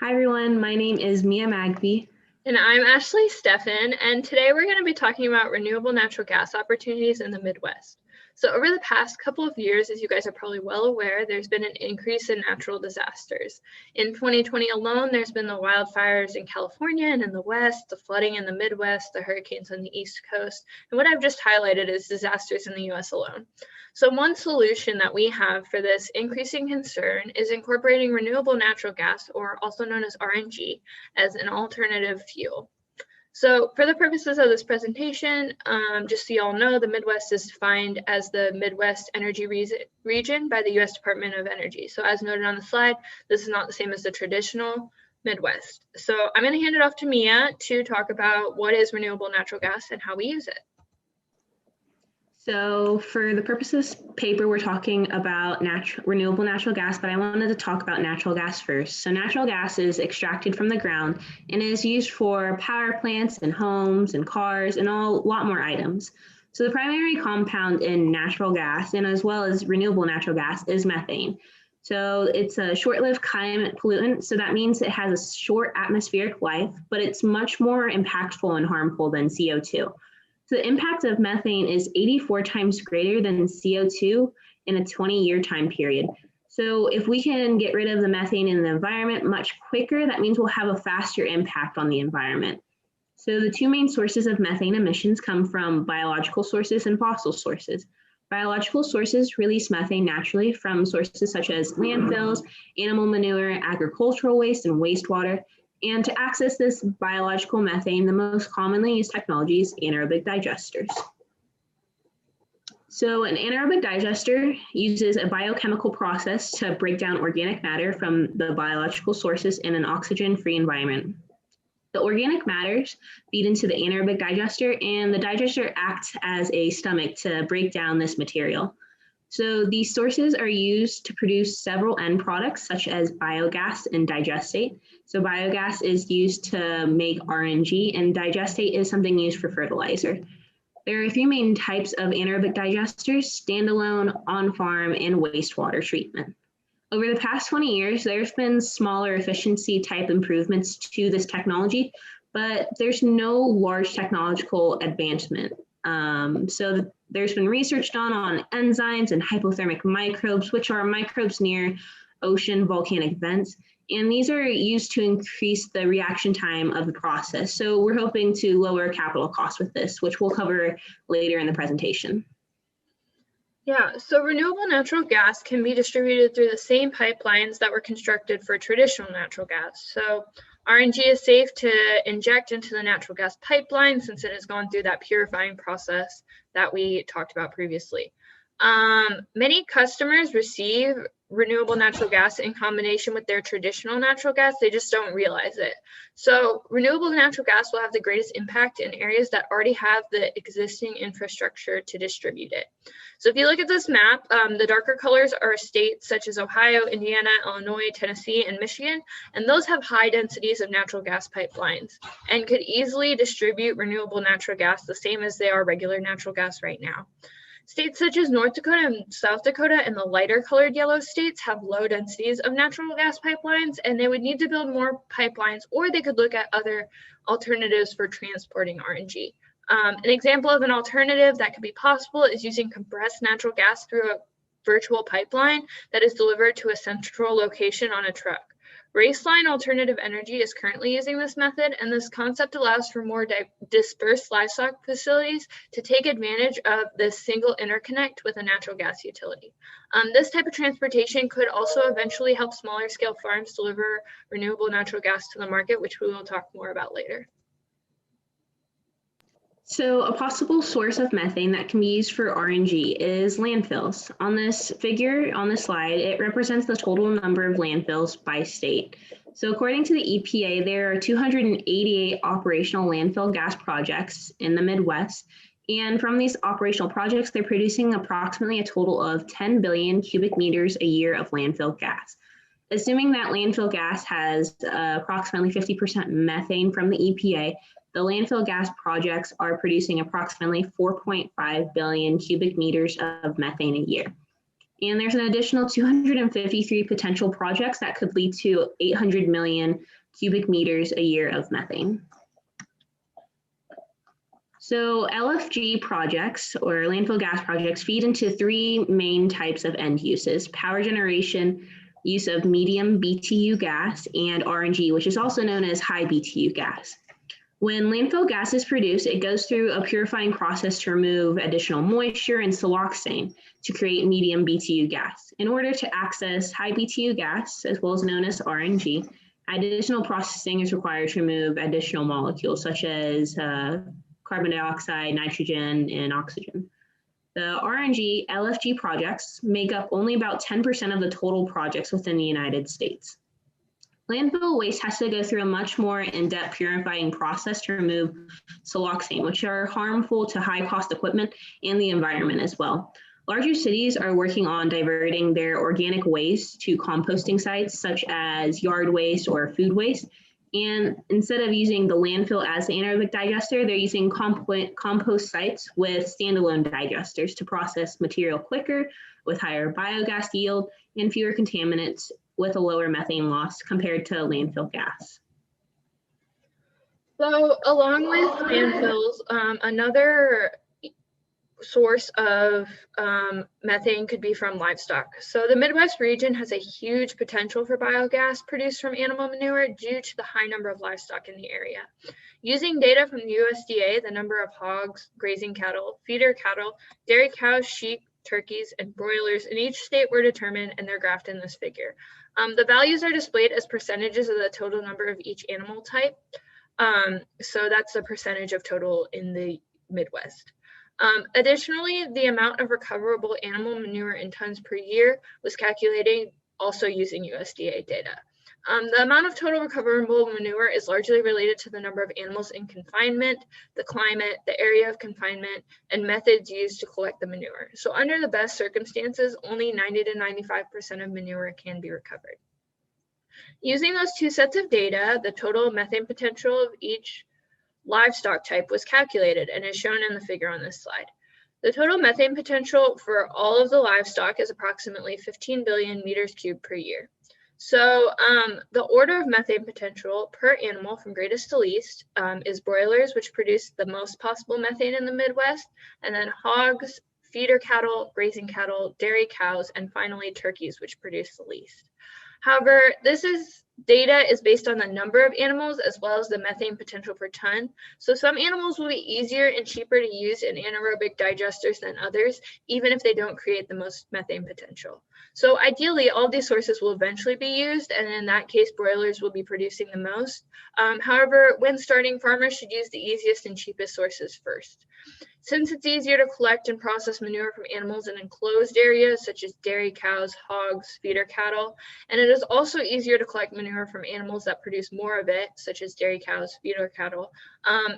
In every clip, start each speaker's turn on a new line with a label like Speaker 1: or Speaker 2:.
Speaker 1: Hi everyone, my name is Mia Magby.
Speaker 2: And I'm Ashley Steffen, and today we're going to be talking about renewable natural gas opportunities in the Midwest. So over the past couple of years, as you guys are probably well aware, there's been an increase in natural disasters. In 2020 alone, there's been the wildfires in California and in the West, the flooding in the Midwest, the hurricanes on the East Coast, and what I've just highlighted is disasters in the US alone. So one solution that we have for this increasing concern is incorporating renewable natural gas, or also known as RNG, as an alternative fuel. So for the purposes of this presentation, just so you all know, the Midwest is defined as the Midwest energy region by the US Department of Energy. So as noted on the slide, this is not the same as the traditional Midwest. So I'm going to hand it off to Mia to talk about what is renewable natural gas and how we use it.
Speaker 1: So for the purpose of this paper, we're talking about renewable natural gas, but I wanted to talk about natural gas first. So natural gas is extracted from the ground and is used for power plants and homes and cars and a lot more items. So the primary compound in natural gas, and as well as renewable natural gas, is methane. So it's a short-lived climate pollutant, so that means it has a short atmospheric life, but it's much more impactful and harmful than CO2. So the impact of methane is 84 times greater than CO2 in a 20-year time period. So if we can get rid of the methane in the environment much quicker, that means we'll have a faster impact on the environment. So the two main sources of methane emissions come from biological sources and fossil sources. Biological sources release methane naturally from sources such as landfills, animal manure, agricultural waste, and wastewater. And to access this biological methane, the most commonly used technology is anaerobic digesters. So an anaerobic digester uses a biochemical process to break down organic matter from the biological sources in an oxygen-free environment. The organic matters feed into the anaerobic digester, and the digester acts as a stomach to break down this material. So these sources are used to produce several end products such as biogas and digestate. So biogas is used to make RNG, and digestate is something used for fertilizer. There are three main types of anaerobic digesters: standalone, on-farm, and wastewater treatment. Over the past 20 years, there's been smaller efficiency type improvements to this technology, but there's no large technological advancement. So there's been research done on enzymes and hypothermic microbes, which are microbes near ocean volcanic vents, and these are used to increase the reaction time of the process. So we're hoping to lower capital costs with this, which we'll cover later in the presentation.
Speaker 2: Yeah, so renewable natural gas can be distributed through the same pipelines that were constructed for traditional natural gas. So RNG is safe to inject into the natural gas pipeline since it has gone through that purifying process that we talked about previously. Many customers receive renewable natural gas in combination with their traditional natural gas. They just don't realize it. So renewable natural gas will have the greatest impact in areas that already have the existing infrastructure to distribute it. So if you look at this map, the darker colors are states such as Ohio, Indiana, Illinois, Tennessee, and Michigan, and those have high densities of natural gas pipelines and could easily distribute renewable natural gas the same as they are regular natural gas right now. States such as North Dakota and South Dakota and the lighter colored yellow states have low densities of natural gas pipelines, and they would need to build more pipelines, or they could look at other alternatives for transporting RNG. An example of an alternative that could be possible is using compressed natural gas through a virtual pipeline that is delivered to a central location on a truck. Raceline Alternative Energy is currently using this method, and this concept allows for more dispersed livestock facilities to take advantage of this single interconnect with a natural gas utility. This type of transportation could also eventually help smaller scale farms deliver renewable natural gas to the market, which we will talk more about later.
Speaker 1: So a possible source of methane that can be used for RNG is landfills. On this figure on the slide, it represents the total number of landfills by state. So according to the EPA, there are 288 operational landfill gas projects in the Midwest. And from these operational projects, they're producing approximately a total of 10 billion cubic meters a year of landfill gas. Assuming that landfill gas has approximately 50% methane from the EPA, the landfill gas projects are producing approximately 4.5 billion cubic meters of methane a year. And there's an additional 253 potential projects that could lead to 800 million cubic meters a year of methane. So LFG projects, or landfill gas projects, feed into three main types of end uses: power generation, use of medium BTU gas, and RNG, which is also known as high BTU gas. When landfill gas is produced, it goes through a purifying process to remove additional moisture and siloxane to create medium BTU gas. In order to access high BTU gas, as well as known as RNG, additional processing is required to remove additional molecules such as carbon dioxide, nitrogen, and oxygen. The RNG LFG projects make up only about 10% of the total projects within the United States. Landfill waste has to go through a much more in-depth purifying process to remove siloxane, which are harmful to high-cost equipment and the environment as well. Larger cities are working on diverting their organic waste to composting sites such as yard waste or food waste. And instead of using the landfill as the anaerobic digester, they're using compost sites with standalone digesters to process material quicker, with higher biogas yield and fewer contaminants, with a lower methane loss compared to landfill gas.
Speaker 2: So along with landfills, another source of methane could be from livestock. So the Midwest region has a huge potential for biogas produced from animal manure due to the high number of livestock in the area. Using data from the USDA, the number of hogs, grazing cattle, feeder cattle, dairy cows, sheep, turkeys, and broilers in each state were determined, and they're graphed in this figure. The values are displayed as percentages of the total number of each animal type. So that's the percentage of total in the Midwest. Additionally, the amount of recoverable animal manure in tons per year was calculated also using USDA data. The amount of total recoverable manure is largely related to the number of animals in confinement, the climate, the area of confinement, and methods used to collect the manure. So under the best circumstances, only 90 to 95% of manure can be recovered. Using those two sets of data, the total methane potential of each livestock type was calculated and is shown in the figure on this slide. The total methane potential for all of the livestock is approximately 15 billion meters cubed per year. So the order of methane potential per animal from greatest to least is broilers, which produce the most possible methane in the Midwest, and then hogs, feeder cattle, grazing cattle, dairy cows, and finally turkeys, which produce the least. However, data is based on the number of animals as well as the methane potential per ton. So some animals will be easier and cheaper to use in anaerobic digesters than others, even if they don't create the most methane potential. So ideally, all these sources will eventually be used, and in that case, broilers will be producing the most. However, when starting, farmers should use the easiest and cheapest sources first. Since it's easier to collect and process manure from animals in enclosed areas such as dairy cows, hogs, feeder cattle, and it is also easier to collect manure from animals that produce more of it, such as dairy cows, feeder cattle,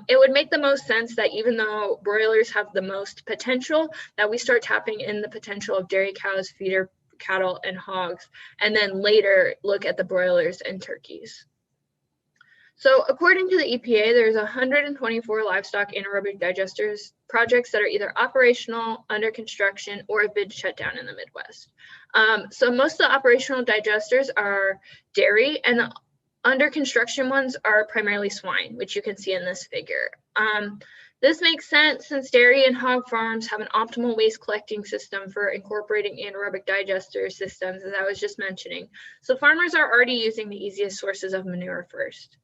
Speaker 2: it would make the most sense that even though broilers have the most potential, that we start tapping in the potential of dairy cows, feeder cattle, and hogs, and then later look at the broilers and turkeys. So according to the EPA, there's 124 livestock anaerobic digesters projects that are either operational, under construction, or have been shut down in the Midwest. So most of the operational digesters are dairy, and the under construction ones are primarily swine, which you can see in this figure. This makes sense since dairy and hog farms have an optimal waste collecting system for incorporating anaerobic digester systems, as I was just mentioning. So farmers are already using the easiest sources of manure first.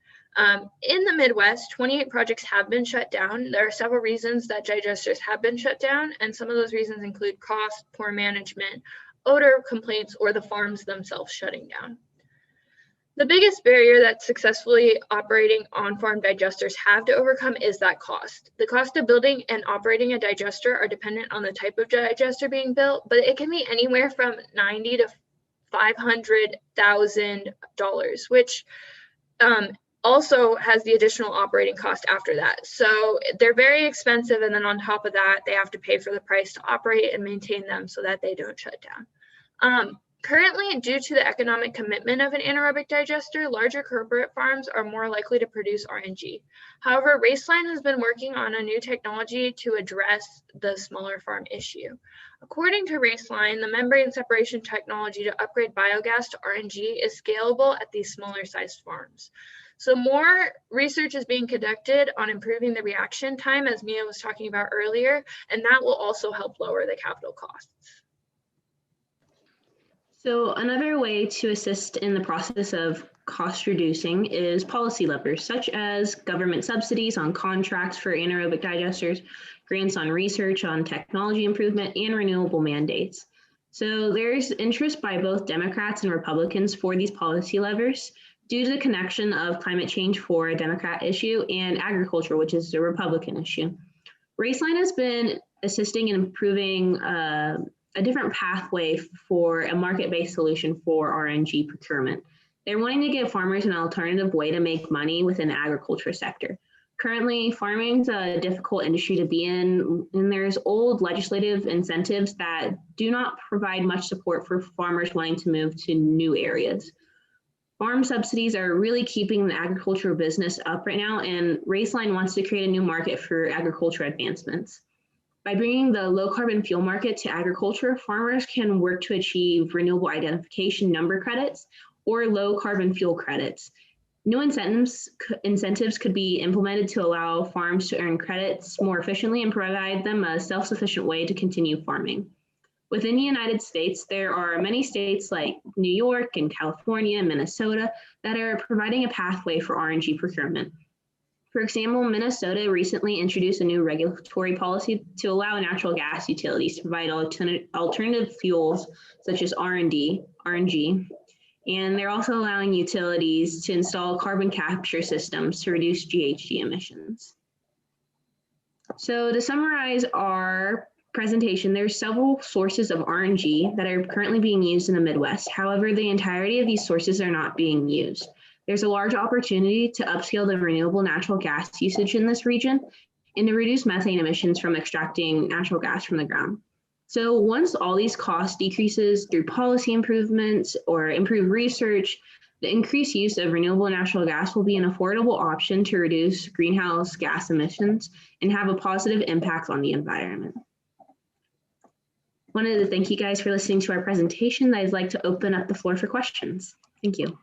Speaker 2: In the Midwest, 28 projects have been shut down. There are several reasons that digesters have been shut down, and some of those reasons include cost, poor management, odor complaints, or the farms themselves shutting down. The biggest barrier that successfully operating on-farm digesters have to overcome is that cost. The cost of building and operating a digester are dependent on the type of digester being built, but it can be anywhere from $90,000 to $500,000, which also has the additional operating cost after that. So they're very expensive, and then on top of that, they have to pay for the price to operate and maintain them so that they don't shut down. Currently, due to the economic commitment of an anaerobic digester, larger corporate farms are more likely to produce RNG. However, Raceline has been working on a new technology to address the smaller farm issue. According to Raceline, the membrane separation technology to upgrade biogas to RNG is scalable at these smaller sized farms. So more research is being conducted on improving the reaction time, as Mia was talking about earlier, and that will also help lower the capital costs.
Speaker 1: So another way to assist in the process of cost reducing is policy levers, such as government subsidies on contracts for anaerobic digesters, grants on research on technology improvement, and renewable mandates. So there's interest by both Democrats and Republicans for these policy levers due to the connection of climate change for a Democrat issue and agriculture, which is a Republican issue. Raceline has been assisting in improving a different pathway for a market-based solution for RNG procurement. They're wanting to give farmers an alternative way to make money within the agriculture sector. Currently, farming is a difficult industry to be in, and there's old legislative incentives that do not provide much support for farmers wanting to move to new areas. Farm subsidies are really keeping the agricultural business up right now, and Raceline wants to create a new market for agriculture advancements. By bringing the low carbon fuel market to agriculture, farmers can work to achieve renewable identification number credits or low carbon fuel credits. New incentives could be implemented to allow farms to earn credits more efficiently and provide them a self-sufficient way to continue farming. Within the United States, there are many states like New York and California and Minnesota that are providing a pathway for RNG procurement. For example, Minnesota recently introduced a new regulatory policy to allow natural gas utilities to provide alternative fuels such as RNG, and they're also allowing utilities to install carbon capture systems to reduce GHG emissions. So to summarize our presentation, there's several sources of RNG that are currently being used in the Midwest. However, the entirety of these sources are not being used. There's a large opportunity to upscale the renewable natural gas usage in this region and to reduce methane emissions from extracting natural gas from the ground. So once all these cost decreases through policy improvements or improved research, the increased use of renewable natural gas will be an affordable option to reduce greenhouse gas emissions and have a positive impact on the environment. Wanted to thank you guys for listening to our presentation. I'd like to open up the floor for questions. Thank you.